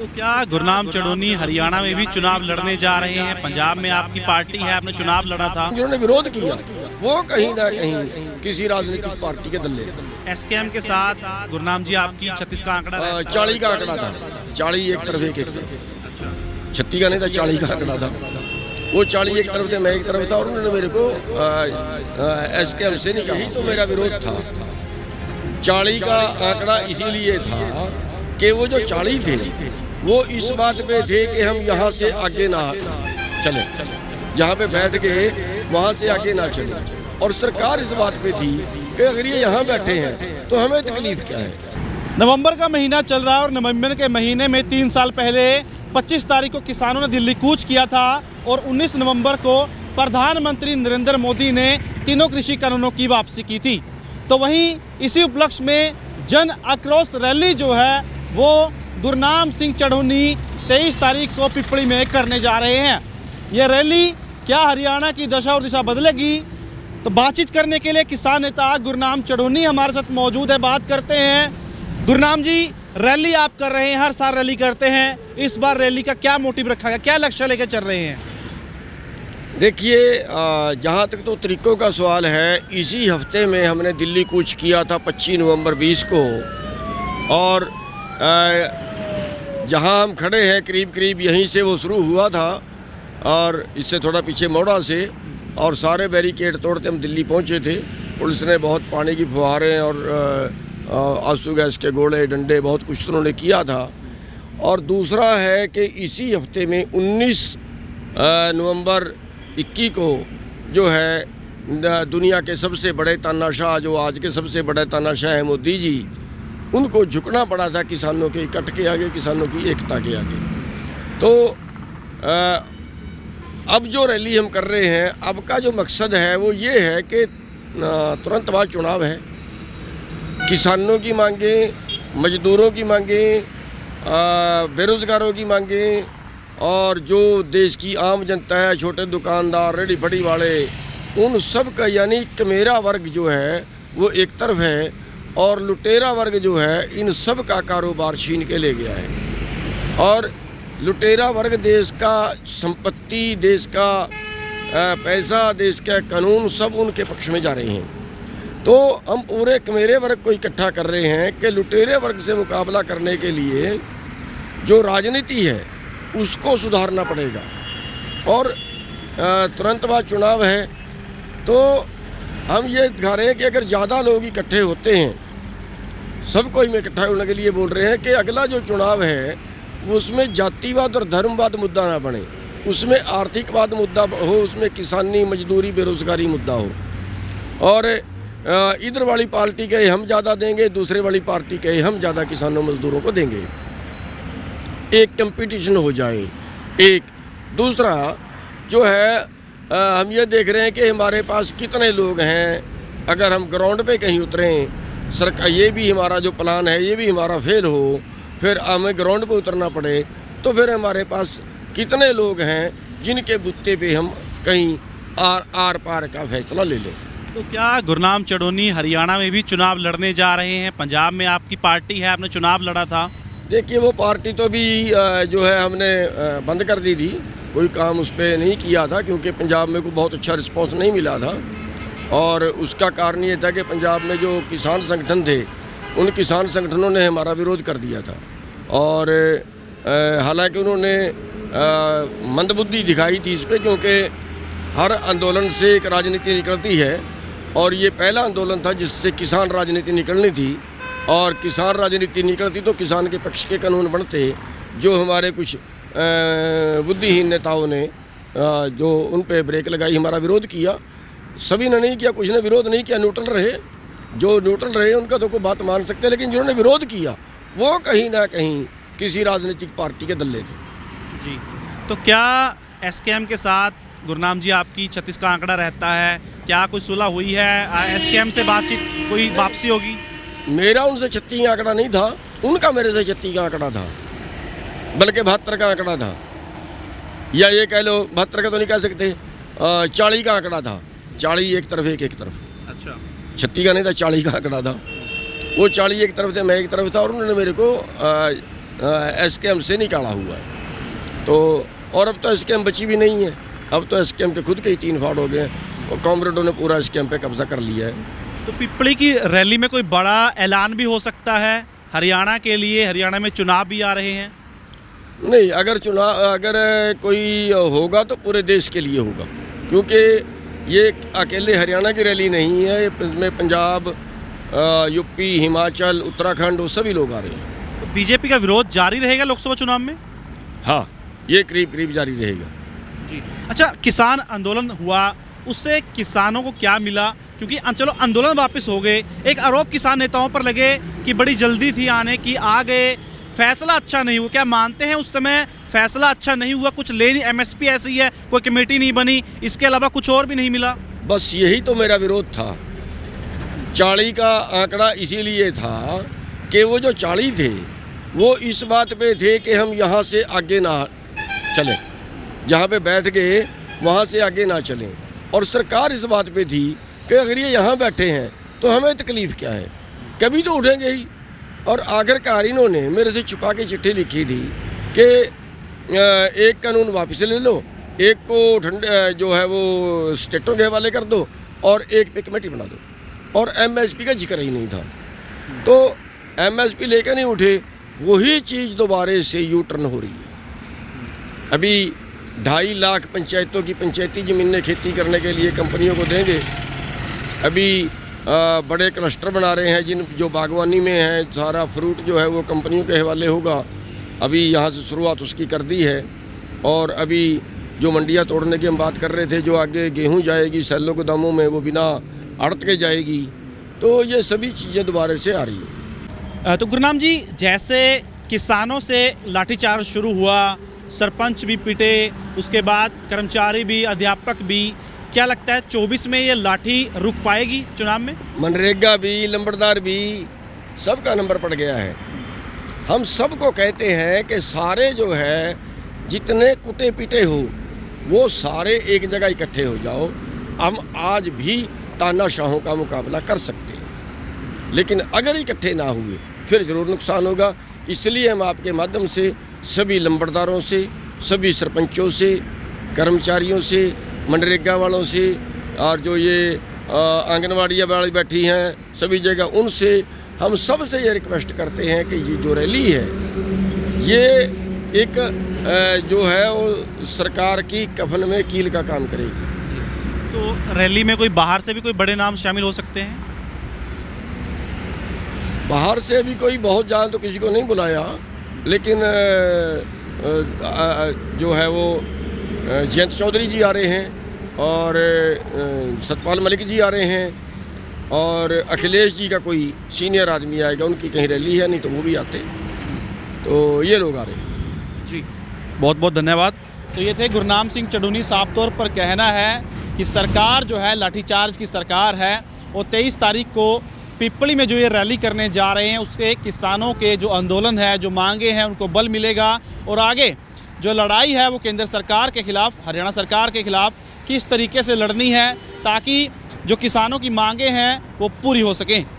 तो क्या गुरनाम चढ़ोनी हरियाणा में भी चुनाव लड़ने जा रहे हैं? पंजाब में आपकी पार्टी है, आपने चुनाव लड़ा था। जिन्होंने विरोध किया वो कहीं ना कहीं किसी राजनीतिक पार्टी के दल्ले। एसकेएम के साथ गुरनाम जी आपकी 36 का आंकड़ा रहता है। 40 का आंकड़ा था। 40 एक तरफ एक तरफ, 36 का नहीं था, 40 का आंकड़ा था। वो 40 एक तरफ थे, मैं एक तरफ था, और उन्होंने मेरे को एसकेएम से नहीं कहा, तो मेरा विरोध था। 40 का आंकड़ा इसीलिए था कि वो जो 40 थे वो इस बात पे थे कि हम यहाँ से आगे ना चले, जहाँ पे बैठ गए वहाँ से आगे ना चले, और सरकार इस बात पे थी कि अगर ये यहाँ बैठे हैं तो हमें तकलीफ क्या है। नवंबर का महीना चल रहा है और नवंबर के महीने में 3 साल पहले 25 तारीख को किसानों ने दिल्ली कूच किया था और 19 नवंबर को प्रधानमंत्री नरेंद्र मोदी ने तीनों कृषि कानूनों की वापसी की थी। तो वहीं इसी उपलक्ष्य में जन आक्रोश रैली जो है वो गुरनाम सिंह चढ़ोनी 23 तारीख को पिपली में करने जा रहे हैं। ये रैली क्या हरियाणा की दशा और दिशा बदलेगी? तो बातचीत करने के लिए किसान नेता गुरनाम चढ़ोनी हमारे साथ मौजूद है। बात करते हैं। गुरनाम जी, रैली आप कर रहे हैं, हर साल रैली करते हैं, इस बार रैली का क्या मोटिव रखा गया, क्या लक्ष्य लेकर चल रहे हैं? देखिए, जहाँ तक तो तरीक़ों का सवाल है, इसी हफ्ते में हमने दिल्ली कूच किया था 25 नवंबर 20 को, और जहाँ हम खड़े हैं करीब करीब यहीं से वो शुरू हुआ था, और इससे थोड़ा पीछे मोड़ा से, और सारे बैरिकेड तोड़ते हम दिल्ली पहुँचे थे। पुलिस ने बहुत पानी की फुहारें और आंसू गैस के गोले डंडे बहुत कुछ उन्होंने किया था। और दूसरा है कि इसी हफ्ते में 19 नवंबर 21 को जो है दुनिया के सबसे बड़े तानाशाह, जो आज के सबसे बड़े तानाशाह हैं मोदी जी, उनको झुकना पड़ा था किसानों के इकट्ठ के आगे, किसानों की एकता के आगे। तो अब जो रैली हम कर रहे हैं, अब का जो मकसद है वो ये है कि तुरंत बाद चुनाव है, किसानों की मांगें, मजदूरों की मांगें, बेरोज़गारों की मांगें, और जो देश की आम जनता है, छोटे दुकानदार, रेडी फड़ी वाले, उन सब का, यानी कमेरा वर्ग जो है वो एक तरफ है, और लुटेरा वर्ग जो है इन सब का कारोबार छीन के ले गया है। और लुटेरा वर्ग देश का संपत्ति, देश का पैसा, देश का कानून सब उनके पक्ष में जा रहे हैं। तो हम पूरे कमेरे वर्ग को इकट्ठा कर रहे हैं कि लुटेरे वर्ग से मुकाबला करने के लिए जो राजनीति है उसको सुधारना पड़ेगा। और तुरंत बाद चुनाव है, तो हम ये दिखा रहे हैं कि अगर ज़्यादा लोग इकट्ठे होते हैं, सबको में इकट्ठा होने के लिए बोल रहे हैं कि अगला जो चुनाव है उसमें जातिवाद और धर्मवाद मुद्दा ना बने, उसमें आर्थिकवाद मुद्दा हो, उसमें किसानी, मजदूरी, बेरोज़गारी मुद्दा हो, और इधर वाली पार्टी के हम ज़्यादा देंगे, दूसरे वाली पार्टी के हम ज़्यादा किसानों मजदूरों को देंगे, एक कंपटीशन हो जाए। एक दूसरा जो है, हम ये देख रहे हैं कि हमारे पास कितने लोग हैं। अगर हम ग्राउंड पे कहीं उतरें, सरकार, ये भी हमारा जो प्लान है ये भी हमारा फेल हो, फिर हमें ग्राउंड पे उतरना पड़े, तो फिर हमारे पास कितने लोग हैं जिनके बुत्ते पे हम कहीं आर पार का फैसला ले लें। तो क्या गुरनाम चढ़ोनी हरियाणा में भी चुनाव लड़ने जा रहे हैं? पंजाब में आपकी पार्टी है, आपने चुनाव लड़ा था। देखिए, वो पार्टी तो भी जो है हमने बंद कर दी थी, कोई काम उस पर नहीं किया था, क्योंकि पंजाब में को बहुत अच्छा रिस्पांस नहीं मिला था। और उसका कारण ये था कि पंजाब में जो किसान संगठन थे, उन किसान संगठनों ने हमारा विरोध कर दिया था, और हालांकि उन्होंने मंदबुद्धि दिखाई थी इस पर, क्योंकि हर आंदोलन से एक राजनीति निकलती है, और ये पहला आंदोलन था जिससे किसान राजनीति निकलनी थी, और किसान राजनीति निकलती तो किसान के पक्ष के कानून बनते। जो हमारे कुछ बुद्धिहीन नेताओं ने जो उन पे ब्रेक लगाई, हमारा विरोध किया, सभी ने नहीं किया, कुछ ने विरोध नहीं किया, न्यूट्रल रहे। जो न्यूट्रल रहे उनका तो कोई बात मान सकते हैं, लेकिन जिन्होंने विरोध किया वो कहीं ना कहीं किसी राजनीतिक पार्टी के दल्ले थे। जी, तो क्या एसकेएम के साथ गुरनाम जी आपकी 36 का आंकड़ा रहता है? क्या कोई सुलह हुई है? एसकेएम से बातचीत, कोई वापसी होगी? मेरा उनसे 36 का आंकड़ा नहीं था, उनका मेरे से 36 का आंकड़ा था, बल्कि 72 का आंकड़ा था, या ये कह लो 72 का तो नहीं कह सकते, 40 का आंकड़ा था। 40 एक तरफ एक तरफ। अच्छा, 36 का नहीं था, 40 का आंकड़ा था। वो 40 एक तरफ थे, मैं एक तरफ था, और उन्होंने मेरे को एसकेएम से निकाला हुआ है। तो और अब तो एसकेएम बची भी नहीं है, अब तो एसकेएम के खुद के ही 3 फाड़ हो गए हैं और कॉमरेडों ने पूरा एसकेएम पे कब्जा कर लिया है। तो पिपली की रैली में कोई बड़ा ऐलान भी हो सकता है हरियाणा के लिए? हरियाणा में चुनाव भी आ रहे हैं। नहीं, अगर कोई होगा तो पूरे देश के लिए होगा, क्योंकि ये अकेले हरियाणा की रैली नहीं है, इसमें पंजाब, यूपी, हिमाचल, उत्तराखंड वो सभी लोग आ रहे हैं। तो बीजेपी का विरोध जारी रहेगा लोकसभा चुनाव में? हाँ, ये करीब करीब जारी रहेगा। जी। अच्छा, किसान आंदोलन हुआ, उससे किसानों को क्या मिला? क्योंकि चलो आंदोलन वापस हो गए, एक आरोप किसान नेताओं पर लगे कि बड़ी जल्दी थी आने की, आ गए, फैसला अच्छा नहीं हुआ। क्या मानते हैं उस समय फैसला अच्छा नहीं हुआ? कुछ ले नहीं, एमएसपी ऐसी है, कोई कमेटी नहीं बनी, इसके अलावा कुछ और भी नहीं मिला? बस यही तो मेरा विरोध था। 40 का आंकड़ा इसीलिए था कि वो जो 40 थे वो इस बात पे थे कि हम यहाँ से आगे ना चलें, जहाँ पे बैठ गए वहाँ से आगे ना चलें। और सरकार इस बात पे थी कि अगर ये यहाँ बैठे हैं तो हमें तकलीफ़ क्या है, कभी तो उठेंगे ही। और आखिरकार इन्होंने मेरे से छुपा के चिट्ठी लिखी थी कि एक कानून वापस ले लो, एक को जो है वो स्टेटों के हवाले कर दो और एक पे कमेटी बना दो, और एमएसपी का जिक्र ही नहीं था। तो एमएसपी लेकर नहीं उठे, वही चीज़ दोबारा से यू टर्न हो रही है। अभी 2.5 लाख पंचायतों की पंचायती ज़मीनें खेती करने के लिए कंपनियों को देंगे। अभी बड़े क्लस्टर बना रहे हैं जो बागवानी में है, सारा फ्रूट जो है वो कंपनियों के हवाले होगा। अभी यहाँ से शुरुआत उसकी कर दी है। और अभी जो मंडियाँ तोड़ने की हम बात कर रहे थे, जो आगे गेहूँ जाएगी सैलो गोदामों में, वो बिना आड़त के जाएगी। तो ये सभी चीज़ें दोबारा से आ रही हैं। तो गुरनाम जी, जैसे किसानों से लाठीचार्ज शुरू हुआ, सरपंच भी पिटे, उसके बाद कर्मचारी भी, अध्यापक भी, क्या लगता है 24 में ये लाठी रुक पाएगी चुनाव में? मनरेगा भी, लंबड़दार भी, सबका नंबर पड़ गया है। हम सबको कहते हैं कि सारे जो है जितने कुटे पिटे हो वो सारे एक जगह इकट्ठे हो जाओ। हम आज भी तानाशाहों का मुकाबला कर सकते हैं, लेकिन अगर इकट्ठे ना हुए फिर ज़रूर नुकसान होगा। इसलिए हम आपके माध्यम से सभी लंबड़दारों से, सभी सरपंचों से, कर्मचारियों से, मनरेगा वालों से, और जो ये आंगनवाड़ी वाली बैठी हैं सभी जगह, उनसे हम सबसे ये रिक्वेस्ट करते हैं कि ये जो रैली है ये एक जो है वो सरकार की कफन में कील का काम करेगी। तो रैली में कोई बाहर से भी कोई बड़े नाम शामिल हो सकते हैं? बाहर से अभी कोई बहुत ज़्यादा तो किसी को नहीं बुलाया, लेकिन जो है वो जयंत चौधरी जी आ रहे हैं और सतपाल मलिक जी आ रहे हैं और अखिलेश जी का कोई सीनियर आदमी आएगा, उनकी कहीं रैली है, नहीं तो वो भी आते। तो ये लोग आ रहे हैं जी। बहुत बहुत धन्यवाद। तो ये थे गुरनाम सिंह चडूनी। साफ तौर पर कहना है कि सरकार जो है लाठीचार्ज की सरकार है, और 23 तारीख को पिपली में जो ये रैली करने जा रहे हैं उसके किसानों के जो आंदोलन है, जो मांगे हैं, उनको बल मिलेगा। और आगे जो लड़ाई है वो केंद्र सरकार के खिलाफ, हरियाणा सरकार के खिलाफ किस तरीके से लड़नी है ताकि जो किसानों की मांगे हैं वो पूरी हो सकें।